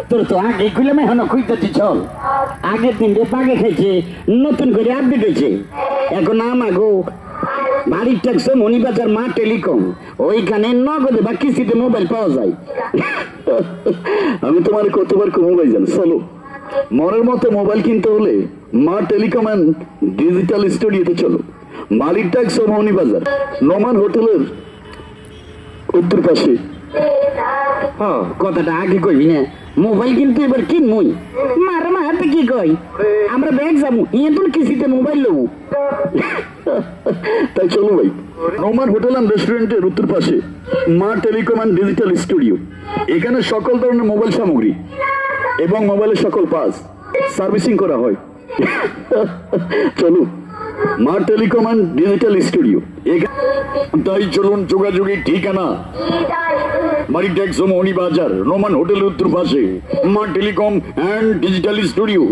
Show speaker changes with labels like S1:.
S1: তোর তো আগে খুললাম এখন খুঁজতেছি চল। আগের দিনকে পাগে খাইছে, নতুন করে আপডেট হয়েছে। এখন আমাগো বাড়ির ট্যাক্সে মণিবাজার মা টেলিকম, ওইখানে নগদে বা কিস্তিতে মোবাইল পাওয়া যায়।
S2: আমি তোমার কতবার মোবাইল জান, চলো মনের মতো মোবাইল কিনতে হলে মা টেলিকম অ্যান্ড ডিজিটাল স্টুডিওতে চলো। মালিক ট্যাক্স ও মৌনিবাজার, নোমান হোটেলের উত্তর পাশে।
S1: হ্যাঁ, কথাটা আগে কইবি না। মোবাইল কিন্তু এবার কিনমই। মারা মা হাতে কি কই, আমরা ব্যাগ যাবো, ইয়ে তোর কিস্তিতে মোবাইল লবো।
S2: তাই চলো ভাই, নোমান হোটেল অ্যান্ড রেস্টুরেন্টের উত্তর পাশে মা টেলিকম অ্যান্ড ডিজিটাল স্টুডিও। এখানে সকল ধরনের মোবাইল সামগ্রী এবং মোবাইলের সকল পাস সার্ভিসিং করা হয়। চলো মা টেলিকম অ্যান্ড ডিজিটাল স্টুডিও। তাই চলুন, যোগাযোগের ঠিকানা মালিক ট্যাক্স ও মৌনিবাজার, নোমান হোটেলের উত্তর পাশে মা টেলিকম অ্যান্ড ডিজিটাল স্টুডিও।